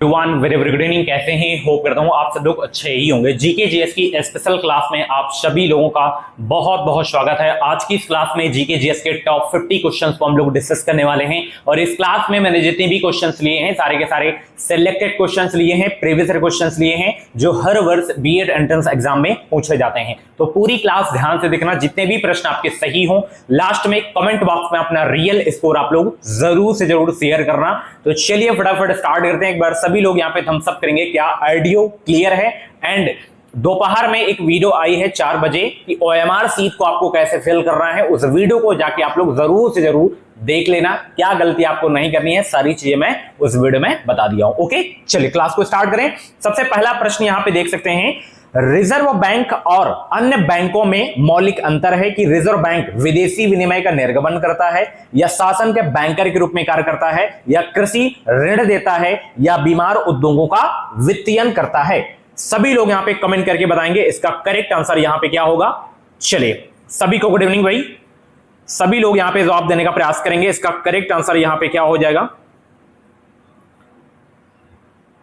Everyone very very good evening. कैसे हैं? Hope करता हूं आप सब लोग अच्छे ही होंगे। जीके जीएस की स्पेशल क्लास में आप सभी लोगों का बहुत बहुत स्वागत है। आज की इस क्लास में जीके जीएस के टॉप 50 क्वेश्चंस को हम लोग डिस्कस करने वाले हैं और इस क्लास में मैंने जितने भी क्वेश्चंस लिए हैं सारे के सारे सिलेक्टेड क्वेश्चंस लिए हैं, प्रीवियस ईयर क्वेश्चंस लिए हैं जो हर वर्ष बीएड एंट्रेंस एग्जाम में पूछे जाते हैं। तो पूरी क्लास ध्यान से देखना, जितने भी प्रश्न आपके सही हो लास्ट में कमेंट बॉक्स में अपना रियल स्कोर आप लोग जरूर से जरूर शेयर करना। तो चलिए फटाफट स्टार्ट करते हैं। एक बार सभी लोग यहाँ पे थम्स अप करेंगे क्या ऑडियो क्लियर है। एंड दोपहर में एक वीडियो आई है 4 बजे कि ओएमआर सीट को आपको कैसे फिल करना है, उस वीडियो को जाके आप लोग जरूर से जरूर देख लेना। क्या गलती आपको नहीं करनी है, सारी चीजें मैं उस वीडियो में बता दिया हूं। ओके, चलिए क्लास को स्टार्ट करें। सबसे पहला प्रश्न यहां पे देख सकते हैं, रिजर्व बैंक और अन्य बैंकों में मौलिक अंतर है कि रिजर्व बैंक विदेशी विनिमय का निर्गमन करता है या शासन के बैंकर के रूप में कार्य करता है या कृषि ऋण देता है या बीमार उद्योगों का वित्तीयन करता है। सभी लोग यहां पे कमेंट करके बताएंगे इसका करेक्ट आंसर यहां पे क्या होगा। चलिए सभी को गुड इवनिंग भाई, सभी लोग यहां पे जवाब देने का प्रयास करेंगे। इसका करेक्ट आंसर यहां पे क्या हो जाएगा।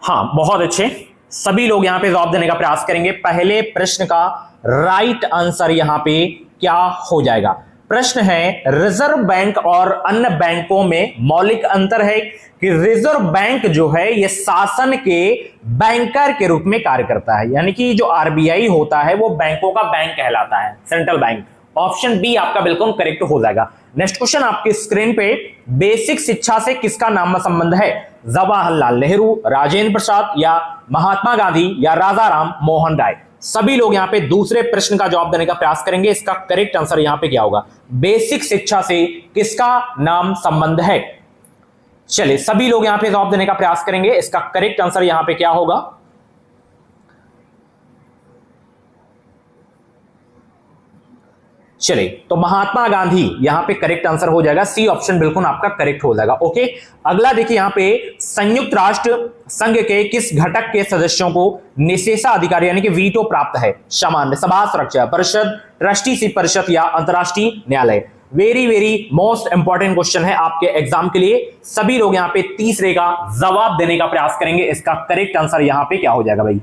हाँ बहुत अच्छे, सभी लोग यहां पे जवाब देने का प्रयास करेंगे। पहले प्रश्न का राइट आंसर यहां पे क्या हो जाएगा। प्रश्न है रिजर्व बैंक और अन्य बैंकों में मौलिक अंतर है कि रिजर्व बैंक जो है यह शासन के बैंकर के रूप में कार्य करता है, यानी कि जो आरबीआई होता है वो बैंकों का बैंक कहलाता है, सेंट्रल बैंक। ऑप्शन बी आपका बिल्कुल करेक्ट हो जाएगा। नेक्स्ट क्वेश्चन आपकी स्क्रीन पे, बेसिक शिक्षा से किसका नाम संबंध है? जवाहरलाल नेहरू, राजेंद्र प्रसाद या महात्मा गांधी या राजा राम मोहन राय। सभी लोग यहां पे दूसरे प्रश्न का जवाब देने का प्रयास करेंगे। इसका करेक्ट आंसर यहां पे क्या होगा, बेसिक शिक्षा से किसका नाम संबंध है। चलिए सभी लोग यहां पे जवाब देने का प्रयास करेंगे। इसका करेक्ट आंसर यहां पे क्या होगा। चलिए तो महात्मा गांधी यहां पे करेक्ट आंसर हो जाएगा। सी ऑप्शन बिल्कुल आपका करेक्ट हो जाएगा। ओके, अगला देखिए यहां पे, संयुक्त राष्ट्र संघ के किस घटक के सदस्यों को निषेधाधिकार यानी कि वीटो प्राप्त है? सामान्य सभा, सुरक्षा परिषद, ट्रस्टी परिषद या अंतरराष्ट्रीय न्यायालय। Very very most important question है आपके एग्जाम के लिए। सभी लोग यहां पे तीसरे का जवाब देने का प्रयास करेंगे। इसका करेक्ट आंसर यहां पे क्या हो जाएगा भाई।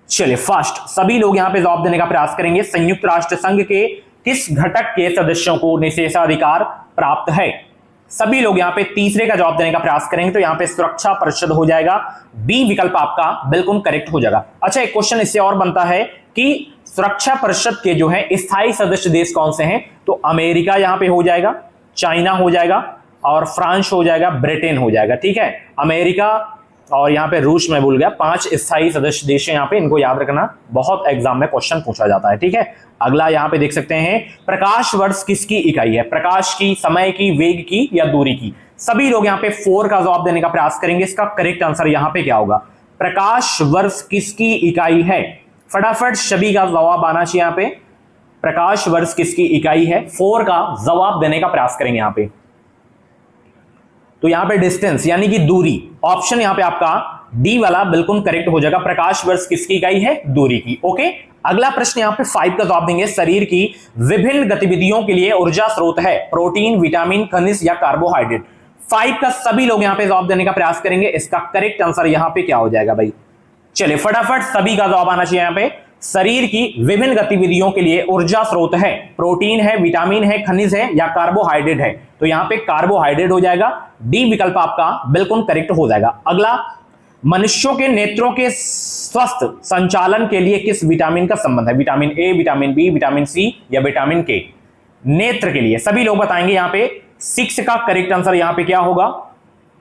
चलिए फर्स्ट सभी लोग यहां पे जवाब देने का प्रयास करेंगे, संयुक्त राष्ट्र संघ के किस घटक के सदस्यों को निषेधाधिकार प्राप्त है। सभी लोग यहां पे तीसरे का जवाब देने का प्रयास करेंगे, तो यहां पे सुरक्षा परिषद हो जाएगा। बी विकल्प आपका बिल्कुल करेक्ट हो जाएगा। अच्छा, एक क्वेश्चन इससे और बनता है कि सुरक्षा परिषद के जो है स्थायी सदस्य देश कौन से हैं? तो अमेरिका यहां पे हो जाएगा, चाइना हो जाएगा और फ्रांस हो जाएगा, ब्रिटेन हो जाएगा। ठीक है, अमेरिका और यहां पे रूस में भूल गया। 5 स्थायी सदस्य देश हैं यहां पे, इनको याद रखना, बहुत एग्जाम में क्वेश्चन पूछा जाता है। ठीक है, अगला यहां पे देख सकते हैं, प्रकाश वर्ष किसकी इकाई है? प्रकाश की, समय की, वेग की या दूरी की। सभी लोग यहां पे 4 का जवाब देने का प्रयास करेंगे। इसका करेक्ट आंसर यहां पे क्या होगा, प्रकाश वर्ष किसकी इकाई है? फटाफट सभी का जवाब आना चाहिए यहां पे। प्रकाश वर्ष किसकी इकाई है? 4 का जवाब देने का प्रयास करेंगे यहां पे। तो यहां पे डिस्टेंस यानी कि दूरी, ऑप्शन यहां पे आपका डी वाला बिल्कुल करेक्ट हो जाएगा। प्रकाश वर्ष किसकी इकाई है? दूरी की। ओके, अगला प्रश्न यहां पे 5 का जवाब देंगे, शरीर की विभिन्न गतिविधियों के लिए ऊर्जा स्रोत है? प्रोटीन, विटामिन, खनिज या कार्बोहाइड्रेट। 5 का सभी लोग यहां पे जवाब देने का प्रयास करेंगे। इसका करेक्ट आंसर यहां पे क्या हो जाएगा भाई। चलिए फटाफट सभी का जवाब आना चाहिए यहां पे। शरीर की विभिन्न गतिविधियों के लिए ऊर्जा स्रोत है, प्रोटीन है, विटामिन है, खनिज है या कार्बोहाइड्रेट है। तो यहां पे कार्बोहाइड्रेट हो जाएगा। डी विकल्प आपका बिल्कुल करेक्ट हो जाएगा। अगला, मनुष्यों के नेत्रों के स्वस्थ संचालन के लिए किस विटामिन का संबंध है? Vitamin A, vitamin B, vitamin C या विटामिन के। नेत्र के लिए सभी लोग बताएंगे यहां पे 6 का करेक्ट आंसर यहां पे क्या होगा।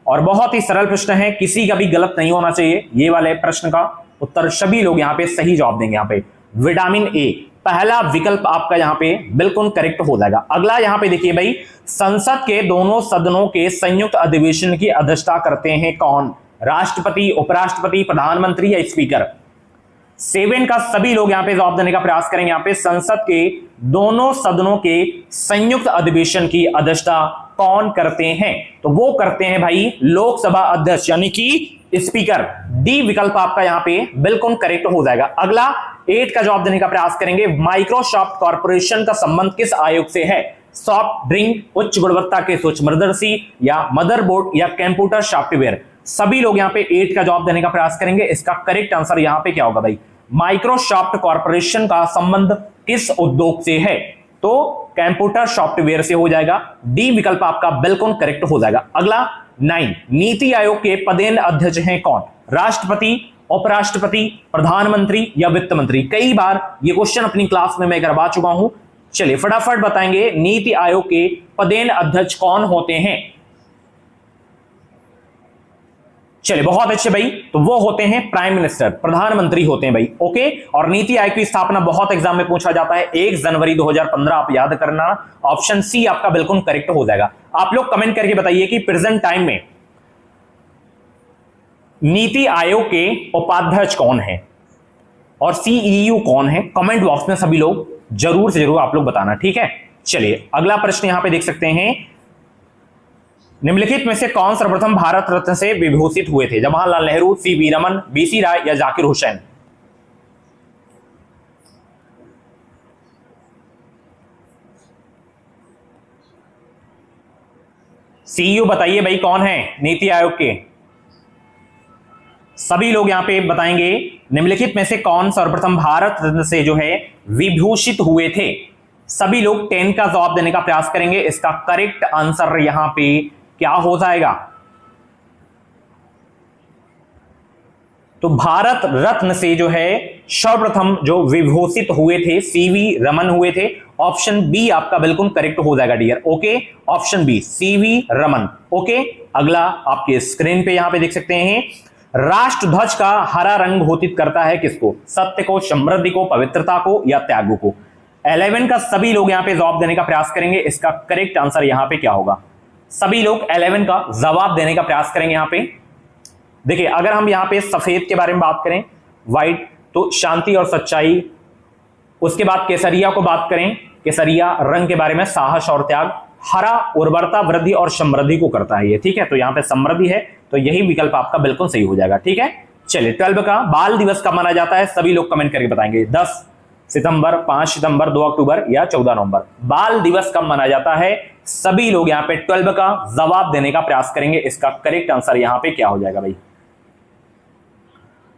और बहुत ही सरल प्रश्न है, किसी का भी गलत नहीं होना चाहिए। ये वाले प्रश्न का उत्तर सभी लोग यहां पे सही जवाब देंगे। यहां पे विटामिन ए पहला विकल्प आपका यहां पे बिल्कुल करेक्ट हो जाएगा। अगला यहां पे देखिए भाई, संसद के दोनों सदनों के संयुक्त अधिवेशन की अध्यक्षता करते हैं कौन? राष्ट्रपति, उपराष्ट्रपति, प्रधानमंत्री या स्पीकर। 7 का सभी लोग यहां पे जवाब देने का प्रयास करेंगे। यहां पे संसद के दोनों सदनों के संयुक्त अधिवेशन की अध्यक्षता कौन करते हैं? तो वो करते हैं भाई लोकसभा अध्यक्ष यानी कि स्पीकर। डी विकल्प आपका यहां पे बिल्कुल करेक्ट हो जाएगा। अगला 8 का जवाब देने का प्रयास करेंगे, माइक्रोसॉफ्ट कॉर्पोरेशन का संबंध किस आयोग से है? सॉफ्ट ड्रिंक, उच्च गुणवत्ता के सूक्ष्मदर्शी या मदरबोर्ड या कंप्यूटर सॉफ्टवेयर। सभी लोग यहाँ पे 8 का जवाब देने का प्रयास करेंगे। इसका करेक्ट आंसर यहाँ पे क्या होगा भाई? माइक्रोसॉफ्ट कॉर्पोरेशन का संबंध किस उद्योग से है? तो कंप्यूटर सॉफ्टवेयर से हो जाएगा। डी विकल्प आपका बिल्कुल करेक्ट हो जाएगा। अगला 9, नीति आयोग के पदेन अध्यक्ष हैं कौन? राष्ट्रपति, उपराष्ट्रपति, प्रधानमंत्री या वित्त मंत्री? कई बार ये क्वेश्चन अपनी क्लास में मैं करवा चुका हूं। चलिए फटाफट बताएंगे, नीति आयोग के पदेन अध्यक्ष कौन होते हैं? चलिए बहुत अच्छे भाई, तो वो होते हैं प्राइम मिनिस्टर, प्रधानमंत्री होते हैं भाई। ओके, और नीति आयोग की स्थापना बहुत एग्जाम में पूछा जाता है 1 जनवरी 2015, आप याद करना। ऑप्शन सी आपका बिल्कुल करेक्ट हो जाएगा। आप लोग कमेंट करके बताइए कि प्रेजेंट टाइम में नीति आयोग के उपाध्यक्ष कौन है और सीईओ कौन है? कमेंट बॉक्स में सभी लोग जरूर से जरूर आप लोग बताना, ठीक है। चलिए अगला प्रश्न यहां पे देख सकते हैं, निम्नलिखित में से कौन सर्वप्रथम भारत रत्न से विभूषित हुए थे? जवाहरलाल नेहरू, सीवी रमन, बीसी राय या जाकिर हुसैन? सीईओ बताइए भाई कौन है नीति आयोग के? सभी लोग यहां पे बताएंगे निम्नलिखित में से कौन सर्वप्रथम भारत रत्न से जो है विभूषित हुए थे। सभी लोग 10 का जवाब देने का प्रयास करेंगे। इसका करेक्ट आंसर यहां पे क्या हो जाएगा? तो भारत रत्न से जो है सर्वप्रथम जो विभूषित हुए थे सीवी रमन हुए थे। ऑप्शन बी आपका बिल्कुल करेक्ट हो जाएगा dear. Okay, option B C V Raman. Okay, अगला आपके स्क्रीन पे यहां पे देख सकते हैं, राष्ट्रध्वज का हरा रंग घोषित करता है किसको? सत्य को, समृद्धि को, पवित्रता को या त्याग को? 11 का सभी लोग यहां पे जवाब देने का प्रयास करेंगे। इसका करेक्ट आंसर यहां पे क्या होगा? सभी लोग 11 का जवाब देने का प्रयास करेंगे। यहां पे देखिए, अगर हम यहां पे सफेद के बारे में बात करें, व्हाइट, तो शांति और सच्चाई। उसके बाद केसरिया को बात करें, केसरिया रंग के बारे में साहस और त्याग। हरा उर्वरता, वृद्धि और समृद्धि को करता है ये, ठीक है। तो यहां पे समृद्धि है, तो यही विकल्प आपका बिल्कुल सही हो जाएगा, ठीक है। चलिए 12 का बाल दिवस कब मनाया जाता है? सभी लोग कमेंट करके बताएंगे। 10 सितंबर, 5 सितंबर, 2 अक्टूबर या 14 नवंबर? बाल दिवस कब मनाया जाता है? सभी लोग यहां पे 12 का जवाब देने का प्रयास करेंगे। इसका करेक्ट आंसर यहां पे क्या हो जाएगा भाई?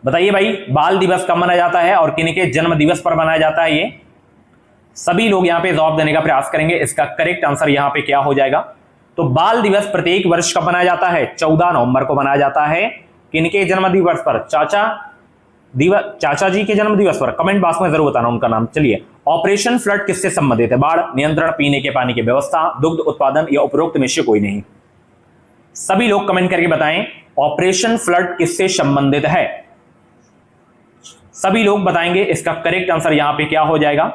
बताइए भाई, बाल दिवस कब मनाया जाता है और किन के जन्म दिवस पर मनाया जाता है? ये सभी लोग यहां पे जवाब देने का प्रयास करेंगे। इसका करेक्ट आंसर यहां पे क्या हो जाएगा? तो बाल दिवस प्रत्येक वर्ष कब मनाया जाता है? 14 नवंबर को मनाया जाता है। किनके जन्म दिवस पर? चाचा जी के जन्म दिवस पर। कमेंट बॉक्स में जरूर बताना उनका नाम। चलिए, ऑपरेशन फ्लड किससे संबंधित है? बाढ़ नियंत्रण, पीने के पानी की व्यवस्था, दुग्ध उत्पादन या उपरोक्त में से कोई नहीं? सभी लोग कमेंट करके बताएं, ऑपरेशन फ्लड किससे संबंधित है? सभी लोग बताएंगे। इसका करेक्ट आंसर यहां पे क्या हो जाएगा?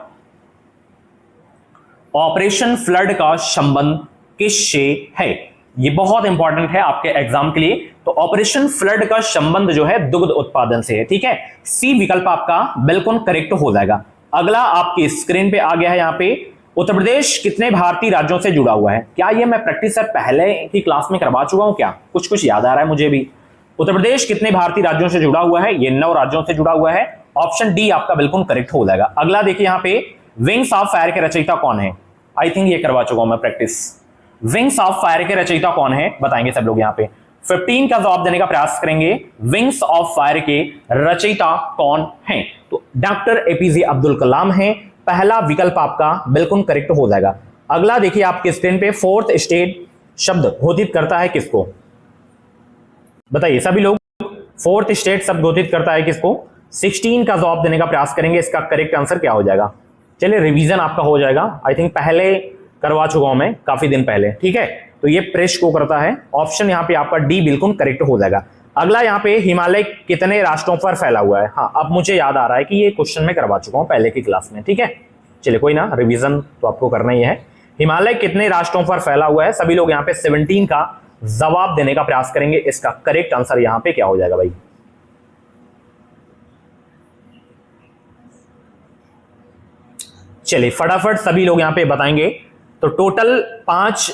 ऑपरेशन फ्लड का संबंध किससे है? ये बहुत इंपॉर्टेंट है आपके एग्जाम के लिए। तो ऑपरेशन फ्लड का संबंध जो है दुग्ध उत्पादन से है, ठीक है। सी विकल्प आपका बिल्कुल करेक्ट हो जाएगा। अगला आपकी स्क्रीन पे आ गया है, यहां पे उत्तर प्रदेश कितने भारतीय राज्यों से जुड़ा हुआ है? क्या ये मैं प्रैक्टिस सर पहले की क्लास में करवा चुका हूं? क्या कुछ याद आ रहा है मुझे भी। उत्तर प्रदेश कितने भारतीय राज्यों से जुड़ा हुआ है? ये 9 राज्यों से जुड़ा हुआ है। ऑप्शन डी आपका बिल्कुल करेक्ट हो जाएगा। अगला देखिए, यहां पे विंग्स ऑफ फायर के रचयिता कौन है? आई थिंक ये करवा चुका हूं मैं प्रैक्टिस। विंग्स ऑफ फायर के रचयिता कौन है? बताएंगे सब लोग। यहां पे 15 का जवाब देने का प्रयास करेंगे। विंग्स ऑफ फायर के रचयिता कौन हैं? तो डॉक्टर एपीजे अब्दुल कलाम हैं। पहला विकल्प आपका बिल्कुल करेक्ट हो जाएगा। अगला देखिए आपके स्क्रीन पे, फोर्थ स्टेट शब्द घोषित करता है किसको? बताइए सभी लोग, फोर्थ स्टेट शब्द घोषित करता है किसको? 16 का जवाब देने का प्रयास करेंगे। इसका करेक्ट आंसर क्या हो जाएगा? चलिए रिवीजन आपका हो जाएगा। आई थिंक पहले करवा चुका हूं मैं काफी दिन पहले, ठीक है। तो ये प्रेस को करता है। ऑप्शन यहां पे आपका डी बिल्कुल करेक्ट हो जाएगा। अगला यहां पे हिमालय कितने राष्ट्रों पर फैला हुआ है? हाँ, अब मुझे याद आ रहा है कि ये क्वेश्चन मैं करवा चुका हूं पहले की क्लास में, ठीक है। चलिए कोई ना, रिवीजन तो आपको करना ही है। हिमालय कितने राष्ट्रों पर फैला हुआ है? सभी लोग यहां पे 17 का जवाब देने का प्रयास करेंगे। इसका करेक्ट आंसर यहां पे क्या हो जाएगा भाई? चलिए फटाफट सभी लोग यहां पे बताएंगे। तो टोटल 5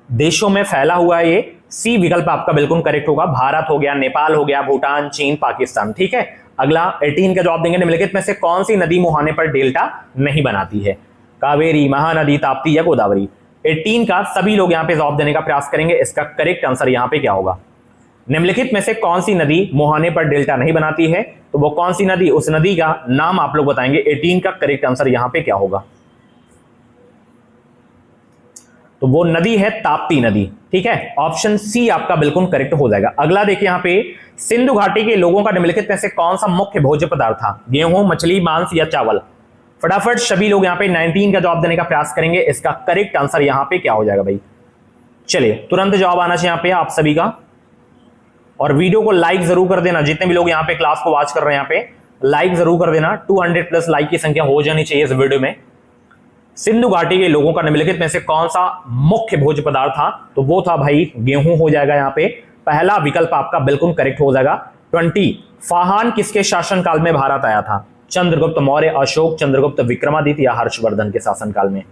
देशों में फैला हुआ है ये। सी विकल्प आपका बिल्कुल करेक्ट होगा। भारत हो गया, नेपाल हो गया, भूटान, चीन, पाकिस्तान, ठीक है। अगला 18 का जवाब देंगे। निम्नलिखित में से कौन सी नदी मुहाने पर डेल्टा नहीं बनाती है? कावेरी, महानदी, ताप्ती या गोदावरी? 18 का सभी लोग यहां पे जवाब देने का प्रयास करेंगे। इसका करेक्ट आंसर यहां पे क्या होगा? निम्नलिखित में से कौन सी नदी मुहाने पर डेल्टा नहीं बनाती है? तो वो कौन सी नदी, उस नदी का नाम आप लोग बताएंगे। 18 का करेक्ट आंसर यहां पे क्या होगा? तो वो नदी है ताप्ती नदी। ठीक है, ऑप्शन सी आपका बिल्कुल करेक्ट हो जाएगा। अगला देखिए यहां पे, सिंधु घाटी के लोगों का निम्नलिखित में से कौन सा मुख्य भोज्य पदार्थ था? गेहूं, मछली, मांस या चावल? फटाफट सभी लोग यहां पे 19 का जवाब देने का प्रयास करेंगे। इसका करेक्ट आंसर यहां पे क्या हो जाएगा भाई? चलिए तुरंत जवाब आना चाहिए यहां पे आप सभी का, और वीडियो को लाइक जरूर कर देना। जितने भी लोग यहां पे क्लास को वॉच कर रहे हैं, यहां पे लाइक जरूर कर देना। 200 प्लस लाइक की संख्या हो जानी चाहिए इस वीडियो में। सिंधु घाटी के लोगों का निम्नलिखित में से कौन सा मुख्य भोज्य पदार्थ था? तो वो था भाई गेहूं हो जाएगा यहां पे। पहला विकल्प आपका बिल्कुल करेक्ट हो जाएगा। 20 फाहान किसके शासनकाल में भारत आया था? चंद्रगुप्त मौर्य, अशोक, चंद्रगुप्त विक्रमादित्य या हर्षवर्धन के शासनकाल में?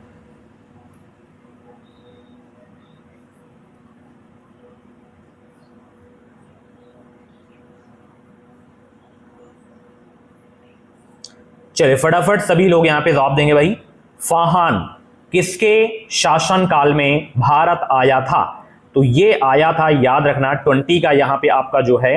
चलिए फटाफट सभी लोग यहां पे जवाब देंगे भाई। फाहान किसके शासनकाल में भारत आया था? तो ये आया था, याद रखना 20 का यहां पे आपका जो है,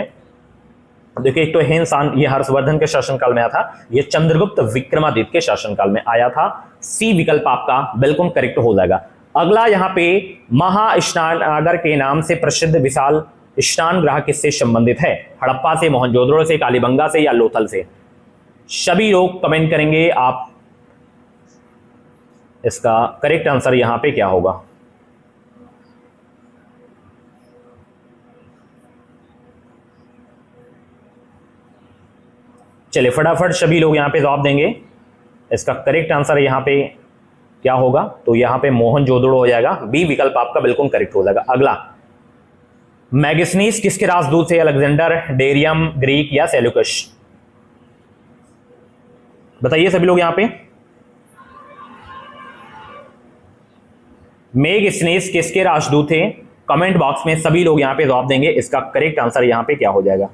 देखिए एक तो हिंसान ये हर्षवर्धन के शासनकाल में आया था, ये चंद्रगुप्त विक्रमादित्य के शासनकाल में आया था। सी विकल्प आपका बिल्कुल करेक्ट हो जाएगा। अगला यहां पे, महास्नानागार के नाम से प्रसिद्ध विशाल स्नान गृह किससे संबंधित है? हड़प्पा से, मोहनजोदड़ो से, कालीबंगा से या लोथल से? सभी लोग कमेंट करेंगे आप, इसका करेक्ट आंसर यहां पे क्या होगा? चलिए फटाफट सभी लोग यहां पे जवाब देंगे। इसका करेक्ट आंसर यहां पे क्या होगा? तो यहां पे मोहनजोदड़ो हो जाएगा। बी विकल्प आपका बिल्कुल करेक्ट हो जाएगा। अगला, मैगनीज किसके राजदूत थे? अलेक्जेंडर, डेरियम, ग्रीक या सेल्यूकस? बताइए सभी लोग यहां पे। मेगस्नेस किसके राजदूत थे? कमेंट बॉक्स में सभी लोग यहां पे जवाब देंगे। इसका करेक्ट आंसर यहां पे क्या हो जाएगा?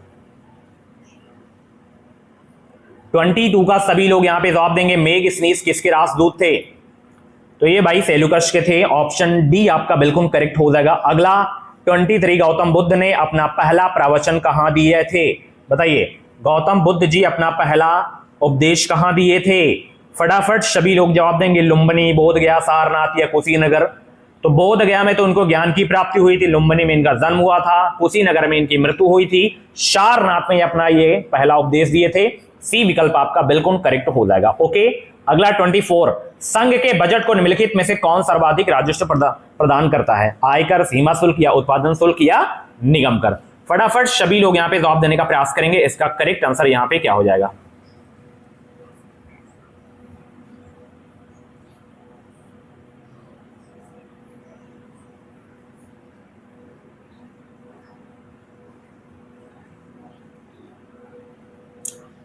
22 का सभी लोग यहां पे जवाब देंगे। मेगस्नेस किसके राजदूत थे? तो ये भाई सेल्यूकस के थे। ऑप्शन डी आपका बिल्कुल करेक्ट हो जाएगा। अगला, 23 गौतम बुद्ध ने अपना पहला प्रवचन कहां दिए थे? बताइए, गौतम बुद्ध जी अपना पहला उपदेश कहां दिए थे? फटाफट सभी लोग जवाब देंगे। लुम्बिनी, बोध गया, सारनाथ या कुशीनगर? तो बोध गया में तो उनको ज्ञान की प्राप्ति हुई थी, लुम्बिनी में इनका जन्म हुआ था, कुशीनगर में इनकी मृत्यु हुई थी, सारनाथ में अपना ये पहला उपदेश दिए थे। सी विकल्प आपका बिल्कुल करेक्ट हो जाएगा। ओके, अगला 24, संघ के बजट को निम्नलिखित में से कौन सर्वाधिक राजस्व प्रदान करता है? आयकर, सीमा शुल्क या उत्पादन शुल्क या निगम कर? फटाफट सभी लोग यहां पे जवाब देने का प्रयास करेंगे। इसका करेक्ट आंसर यहां पे क्या हो जाएगा?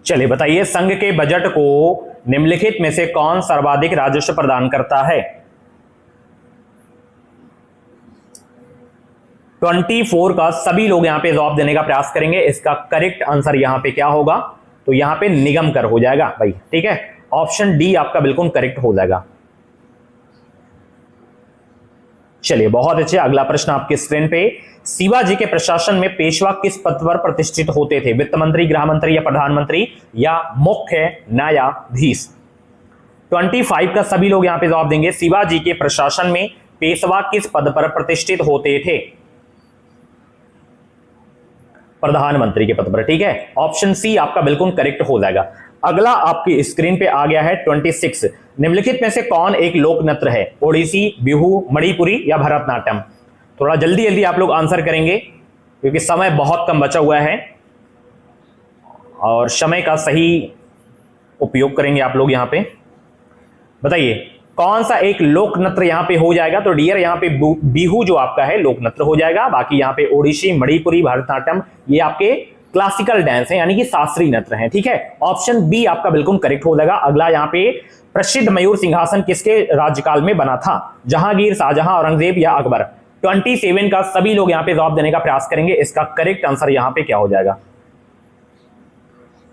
चलिए बताइए, संघ के बजट को निम्नलिखित में से कौन सर्वाधिक राजस्व प्रदान करता है? 24 का सभी लोग यहां पे जवाब देने का प्रयास करेंगे। इसका करेक्ट आंसर यहां पे क्या होगा? तो यहां पे निगम कर हो जाएगा भाई। ठीक है, ऑप्शन डी आपका बिल्कुल करेक्ट हो जाएगा। चलिए बहुत अच्छे। अगला प्रश्न आपके स्क्रीन पे, शिवाजी के प्रशासन में पेशवा किस पद पर प्रतिष्ठित होते थे? वित्त मंत्री, गृह मंत्री या प्रधानमंत्री या मुख्य न्यायाधीश? 25 का सभी लोग यहां पे जवाब देंगे। शिवाजी के प्रशासन में पेशवा किस पद पर प्रतिष्ठित होते थे? प्रधानमंत्री के पद पर। ठीक है, ऑप्शन सी आपका बिल्कुल करेक्ट हो जाएगा। अगला आपकी स्क्रीन पे आ गया है 26, निम्नलिखित में से कौन एक लोक नृत्य है? ओडिसी, बिहू, मणिपुरी या भरतनाट्यम? थोड़ा जल्दी जल्दी आप लोग आंसर करेंगे क्योंकि समय बहुत कम बचा हुआ है और समय का सही उपयोग करेंगे आप लोग। यहां पे बताइए कौन सा एक लोक नृत्य यहां पे हो जाएगा? तो डियर यहां पे बिहू जो आपका है लोक नृत्य हो जाएगा। बाकी यहां पे ओडिसी, मणिपुरी, भरतनाट्यम ये आपके क्लासिकल डांस है, यानी कि शास्त्रीय नृत्य है। ठीक है, ऑप्शन बी आपका बिल्कुल करेक्ट हो जाएगा। अगला यहां पे, प्रसिद्ध मयूर सिंहासन किसके राज्यकाल में बना था? जहांगीर, शाहजहां, औरंगजेब या अकबर? 27 का सभी लोग यहां पे जवाब देने का प्रयास करेंगे। इसका करेक्ट आंसर यहां पे क्या हो जाएगा?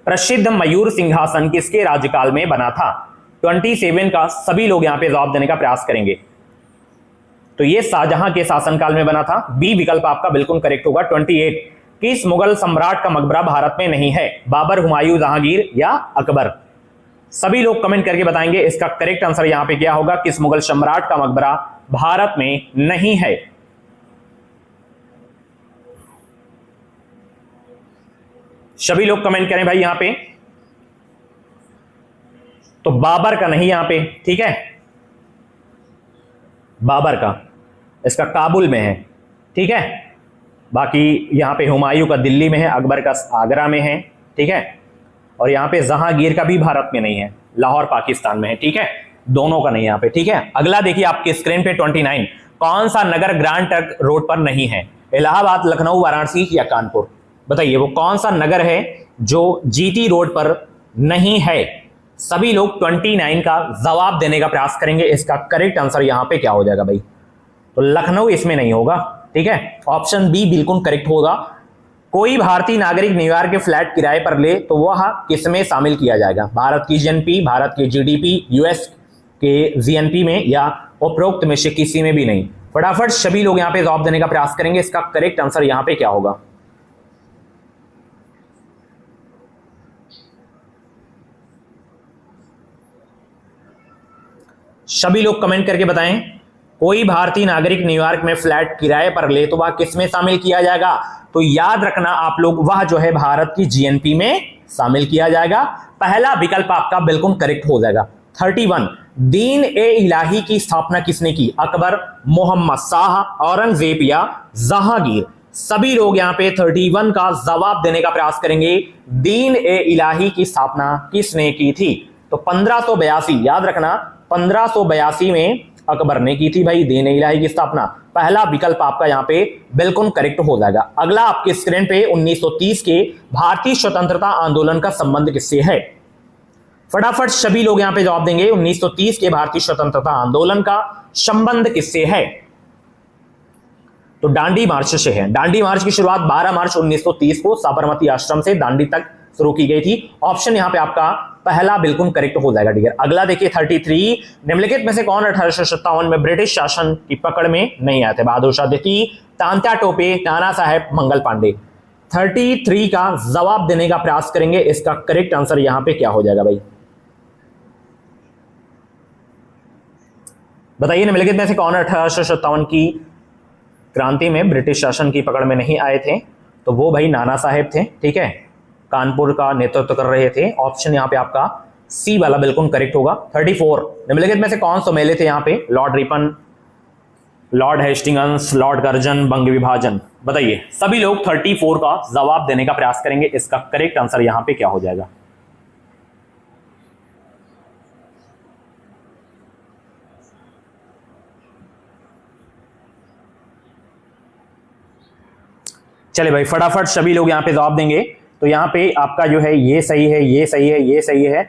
प्रसिद्ध मयूर सिंहासन किसके राज्यकाल में बना था? 27 का सभी लोग यहां पे जवाब देने का प्रयास करेंगे। तो ये शाहजहां के शासनकाल में बना था। बी विकल्प आपका बिल्कुल करेक्ट होगा। 28 किस मुगल सम्राट का मकबरा भारत में नहीं है? बाबर, हुमायूं, जहांगीर या अकबर? सभी लोग कमेंट करके बताएंगे इसका करेक्ट आंसर यहां पे क्या होगा। किस मुगल सम्राट का मकबरा भारत में नहीं है? सभी लोग कमेंट करें भाई यहां पे। तो बाबर का नहीं यहां पे, ठीक है, बाबर का इसका काबुल में है, ठीक है। बाकी यहां पे हुमायूं का दिल्ली में है, अकबर का आगरा में है, ठीक है। और यहां पे जहांगीर का भी भारत में नहीं है, लाहौर पाकिस्तान में है, ठीक है। दोनों का नहीं यहां पे, ठीक है। अगला देखिए आपके स्क्रीन पे 29, कौन सा नगर ग्रैंड ट्रंक रोड पर नहीं है? इलाहाबाद, लखनऊ, वाराणसी या कानपुर? बताइए वो कौन सा नगर है जो जीटी रोड पर नहीं है? सभी लोग 29 का जवाब देने का प्रयास करेंगे। इसका करेक्ट आंसर यहां पे क्या हो जाएगा भाई? तो लखनऊ इसमें नहीं होगा, ठीक है। ऑप्शन बी बिल्कुल करेक्ट होगा। कोई भारतीय नागरिक न्यूयॉर्क के फ्लैट किराए पर ले तो वह किसमें शामिल किया जाएगा? भारत की जीएनपी, भारत के जीडीपी, यूएस के जीएनपी में या उपरोक्त में से किसी में भी नहीं? फटाफट सभी लोग यहां पे जवाब देने का प्रयास करेंगे। इसका करेक्ट आंसर यहां पे क्या होगा? सभी लोग कमेंट करके बताएं। कोई भारतीय नागरिक न्यूयॉर्क में फ्लैट किराए पर ले तो वह किसमें शामिल किया जाएगा? तो याद रखना आप लोग, वह जो है भारत की जीएनपी में शामिल किया जाएगा। पहला विकल्प आपका बिल्कुल करेक्ट हो जाएगा। 31, दीन ए इलाही की स्थापना किसने की? अकबर, मोहम्मद शाह, औरंगजेब या जहांगीर? सभी लोग यहां पे 31 का जवाब देने का प्रयास करेंगे। दीन ए इलाही की स्थापना किसने की थी? तो 1582, याद रखना 1582 में अकबर ने की थी भाई दीन ए इलाही की स्थापना। पहला विकल्प आपका यहां पे बिल्कुल करेक्ट हो जाएगा। अगला आपके स्क्रीन पे 1930 के भारतीय स्वतंत्रता आंदोलन का संबंध किससे है? फटाफट सभी लोग यहां पे जवाब देंगे। 1930 के भारतीय स्वतंत्रता आंदोलन का संबंध किससे है? तो दांडी मार्च से है। दांडी मार्च की शुरुआत 12 मार्च 1930 को साबरमती आश्रम से दांडी तक शुरू की गई थी। ऑप्शन यहां पे आपका पहला बिल्कुल करेक्ट हो जाएगा, ठीक है। अगला देखिए 33, निम्नलिखित में से कौन 1857 में ब्रिटिश शासन की पकड़ में नहीं आए थे? बहादुर शाह द्वितीय, तात्या टोपे, नाना साहेब, मंगल पांडे? 33 का जवाब देने का प्रयास करेंगे। इसका करेक्ट आंसर यहां पे क्या हो जाएगा भाई? बताइए निम्नलिखित में से कौन 1857 की क्रांति में ब्रिटिश शासन की पकड़ में नहीं आए थे? तो वो भाई नाना साहेब थे, ठीक है। कानपुर का नेतृत्व कर रहे थे। ऑप्शन यहां पे आपका सी वाला बिल्कुल करेक्ट होगा। 34, निम्नलिखित में से कौन सम्मिलित थे यहां पे? Lord Ripon, Lord Hastings, Lord Curzon, बंग विभाजन? बताइए सभी लोग 34 का जवाब देने का प्रयास करेंगे। इसका करेक्ट आंसर यहां पे क्या हो जाएगा? चले भाई फटाफट सभी लोग यहां पे जवाब देंगे। तो यहां पे आपका जो है ये सही है, ये सही है, ये सही है।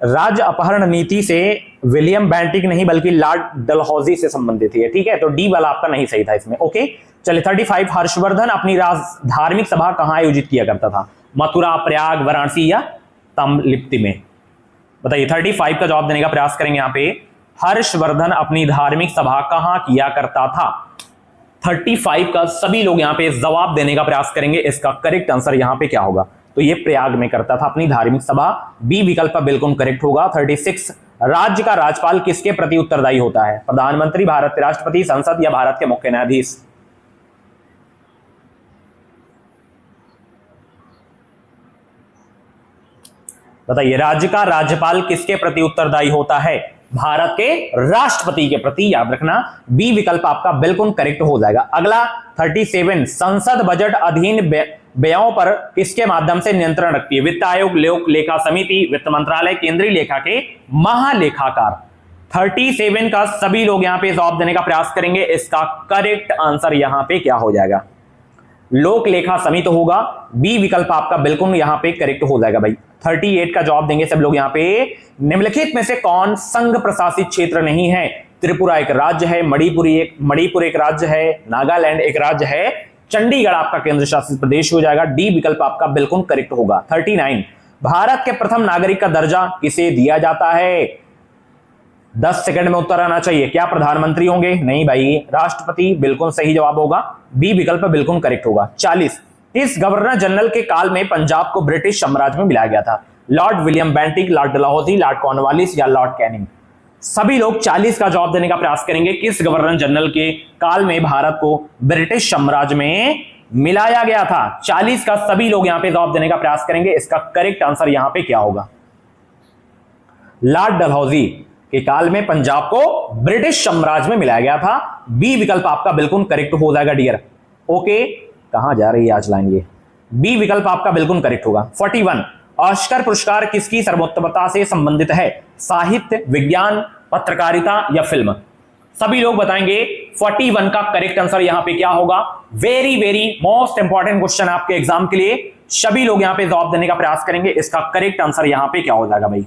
राज्य अपहरण नीति से विलियम बेंटिक नहीं बल्कि लॉर्ड डलहौजी से संबंधित है, ठीक है। तो डी वाला आपका नहीं सही था इसमें, ओके। चलिए 35, हर्षवर्धन अपनी धार्मिक सभा कहां आयोजित किया करता था? मथुरा, प्रयाग, वाराणसी या ताम्रलिप्ति में? बताइए 35 का जवाब देने का प्रयास करेंगे। यहां पे हर्षवर्धन अपनी धार्मिक सभा कहां किया करता था? 35 का सभी लोग यहां पे जवाब देने का प्रयास करेंगे। इसका करेक्ट आंसर यहां पे क्या होगा? तो ये प्रयाग में करता था अपनी धार्मिक सभा। बी विकल्प बिल्कुल करेक्ट होगा। 36, राज्य का राज्यपाल किसके प्रति उत्तरदायी होता है? प्रधानमंत्री, भारत के राष्ट्रपति, संसद या भारत के मुख्य न्यायाधीश? बताइए राज्य का राज्यपाल किसके प्रति उत्तरदायी होता है? भारत के राष्ट्रपति के प्रति, याद रखना। बी विकल्प आपका बिल्कुल करेक्ट हो जाएगा। अगला 37, संसद बजट अधीन व्ययों पर किसके माध्यम से नियंत्रण रखती है? वित्त आयोग, लोक लेखा समिति, वित्त मंत्रालय, केंद्रीय लेखा के महालेखाकार? 37 का सभी लोग यहां पे जवाब देने का प्रयास करेंगे। इसका करेक्ट आंसर यहां पे क्या हो जाएगा? लोक लेखा समिति होगा। बी विकल्प आपका बिल्कुल यहां पे करेक्ट हो जाएगा भाई। 38 का जवाब देंगे सब लोग यहां पे। निम्नलिखित में से कौन संघ प्रशासित क्षेत्र नहीं है? त्रिपुरा एक राज्य है, मणिपुर एक राज्य है, नागालैंड एक राज्य है, चंडीगढ़ आपका केंद्र शासित प्रदेश हो जाएगा। डी विकल्प आपका बिल्कुल करेक्ट होगा। 39, भारत के प्रथम नागरिक का दर्जा किसे दिया जाता है? 10 सेकंड में उत्तर आना चाहिए। क्या प्रधानमंत्री होंगे? नहीं भाई, राष्ट्रपति बिल्कुल सही जवाब होगा। बी विकल्प बिल्कुल करेक्ट होगा। 40, किस गवर्नर जनरल के काल में पंजाब को ब्रिटिश साम्राज्य में मिलाया गया था? Lord William Bentinck, Lord Dalhousie, Lord Cornwallis या लॉर्ड कैनिंग? सभी लोग 40 का जवाब देने का प्रयास करेंगे। किस गवर्नर जनरल के काल में भारत को ब्रिटिश साम्राज्य में मिलाया गया था? 40 का सभी लोग यहां पे जवाब देने का प्रयास करेंगे। इसका करेक्ट आंसर यहां पे क्या होगा? लॉर्ड डलहौजी के काल में पंजाब को ब्रिटिश साम्राज्य में मिलाया गया था। बी विकल्प आपका बिल्कुल करेक्ट हो जाएगा डियर। ओके, कहां जा रही है आज लाइन? ये बी विकल्प आपका बिल्कुल करेक्ट होगा। 41 ऑस्कर पुरस्कार किसकी सर्वोत्तमता से संबंधित है? साहित्य, विज्ञान, पत्रकारिता या फिल्म? सभी लोग बताएंगे 41 का करेक्ट आंसर यहां पे क्या होगा? Very very most important question आपके एग्जाम के लिए। सभी लोग यहां पे जवाब देने का प्रयास करेंगे। इसका करेक्ट आंसर यहां पे क्या हो जाएगा भाई?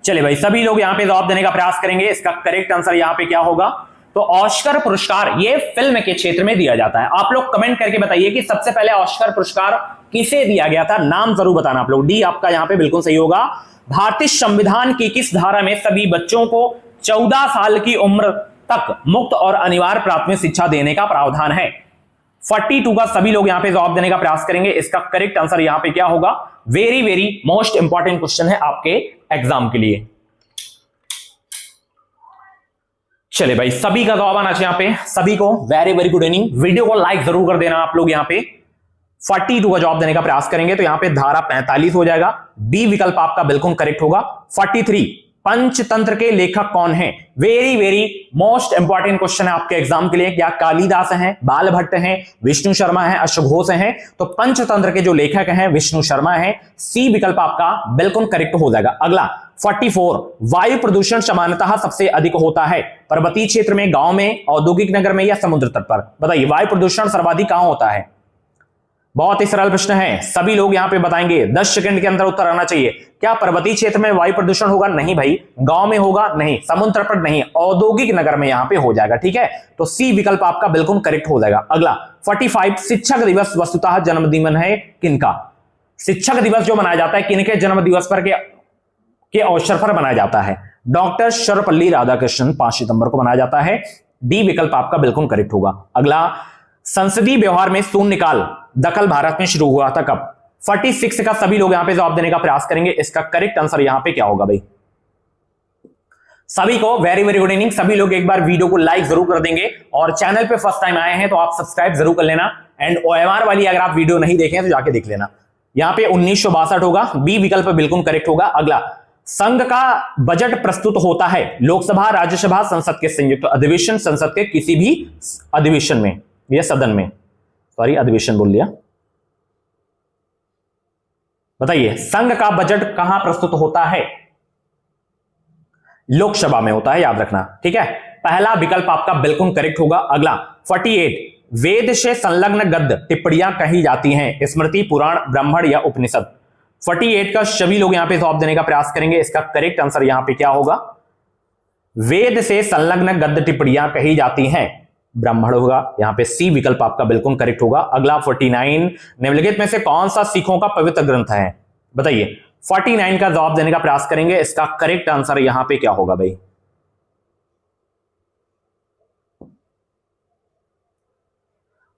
चलिए भाई, सभी लोग यहां पे जवाब देने का प्रयास करेंगे। इसका करेक्ट आंसर यहां पे क्या होगा? तो ऑस्कर पुरस्कार ये फिल्म के क्षेत्र में दिया जाता है। आप लोग कमेंट करके बताइए कि सबसे पहले ऑस्कर पुरस्कार किसे दिया गया था, नाम जरूर बताना आप लोग। डी आपका यहां पे बिल्कुल सही होगा। भारतीय संविधान की किस धारा में सभी बच्चों को 14 साल की उम्र तक मुफ्त और अनिवार्य प्राथमिक शिक्षा देने का प्रावधान है? 42 का सभी लोग यहां पे जवाब देने का प्रयास करेंगे। इसका करेक्ट आंसर यहां पे क्या होगा? Very very most important question है आपके एग्जाम के लिए। चले भाई, सभी का जवाब आना चाहिए यहां पे। सभी को very very good evening. Video को लाइक जरूर कर देना आप लोग। यहां पे 42 का जवाब देने का प्रयास करेंगे तो यहां पे धारा 45 हो जाएगा। बी विकल्प आपका बिल्कुल करेक्ट होगा। 43 पंचतंत्र के लेखक कौन है? Very very most important question है आपके एग्जाम के लिए। क्या कालिदास हैं, बाल भट्ट हैं, विष्णु शर्मा हैं, अश्वघोष हैं? तो पंचतंत्र के जो लेखक हैं विष्णु शर्मा हैं। सी विकल्प आपका बिल्कुल करेक्ट हो जाएगा। अगला 44 वायु प्रदूषण सामान्यतः सबसे अधिक होता है पर्वतीय क्षेत्र में, गांव में, औद्योगिक नगर में या समुद्र तट पर? बताइए, वायु प्रदूषण सर्वाधिक कहां होता है? बहुत ही सरल प्रश्न है। सभी लोग यहां पे बताएंगे। 10 सेकंड के अंदर उत्तर आना चाहिए। क्या पर्वतीय क्षेत्र में वायु प्रदूषण होगा? नहीं भाई। गांव में होगा? नहीं। समुद्र तट नहीं। औद्योगिक नगर में यहां पे हो जाएगा। ठीक है, तो सी विकल्प आपका बिल्कुल करेक्ट हो जाएगा। अगला 45 शिक्षक दिवस वस्तुतः जन्मदिन है किनका? शिक्षक दिवस जो मनाया जाता है किनके जन्म दिवस पर के अवसर पर मनाया जाता है? डॉक्टर सर्वपल्ली राधाकृष्णन 5 सितंबर को मनाया जाता है। डी विकल्प आपका बिल्कुल करेक्ट होगा। अगला संसदीय व्यवहार में शून्यकाल दखल भारत में शुरू हुआ था कब? 46 का सभी लोग यहां पे जवाब देने का प्रयास करेंगे। इसका करेक्ट आंसर यहां पे क्या होगा भाई? सभी को वेरी वेरी गुड इवनिंग। सभी लोग एक बार वीडियो को लाइक जरूर कर देंगे और चैनल पे फर्स्ट टाइम आए हैं तो आप सब्सक्राइब जरूर कर लेना। एंड OMR वाली अगर आप वीडियो नहीं देखे तो जाके देख लेना। यहां पे 1962 होगा। बी विकल्प बिल्कुल करेक्ट होगा। अगला संघ का बजट प्रस्तुत होता है लोकसभा, राज्यसभा, संसद के संयुक्त अधिवेशन, संसद के किसी भी अधिवेशन में या सदन में? सॉरी, अधिवेशन बोल दिया। बताइए, संघ का बजट कहां प्रस्तुत होता है? लोकसभा में होता है, याद रखना। ठीक है, पहला विकल्प आपका बिल्कुल करेक्ट होगा। अगला 48 वेद से संलग्न गद्य टिप्पणियां कही जाती हैं? स्मृति, पुराण, ब्राह्मण या उपनिषद? 48 का सभी लोग यहां पे जवाब देने का प्रयास करेंगे। इसका करेक्ट आंसर यहां पे क्या होगा? वेद से संलग्न गद्य टिप्पणियां कही जाती हैं, ब्राह्मण होगा। यहां पे सी विकल्प आपका बिल्कुल करेक्ट होगा। अगला 49 निम्नलिखित में से कौन सा सिखों का पवित्र ग्रंथ है? बताइए, 49 का जवाब देने का प्रयास करेंगे। इसका करेक्ट आंसर यहां पे क्या होगा भाई?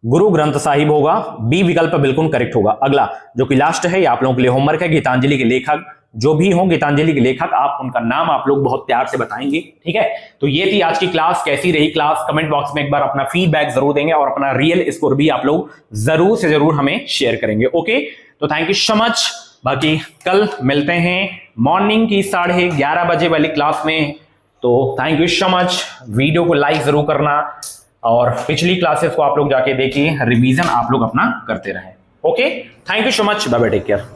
गुरु ग्रंथ साहिब होगा। बी विकल्प बिल्कुल करेक्ट होगा। अगला जो कि लास्ट है, ये आप लोगों के लिए होमवर्क है। गीतांजलि के लेखक जो भी हों, गीतांजलि के लेखक, आप उनका नाम आप लोग बहुत प्यार से बताएंगे। ठीक है, तो ये थी आज की क्लास। कैसी रही क्लास? कमेंट बॉक्स में एक बार अपना फीडबैक जरूर देंगे और अपना रियल स्कोर भी आप लोग जरूर से जरूर हमें शेयर करेंगे। ओके, तो थैंक यू सो मच। बाकी कल मिलते हैं मॉर्निंग की 11:30 बजे वाली क्लास में। तो thank you so much. Video को लाइक जरूर करना और पिछली क्लासेस को आप लोग जाके देखिए, रिवीजन आप लोग अपना करते रहें। Okay, thank you so much. Bye bye, take care.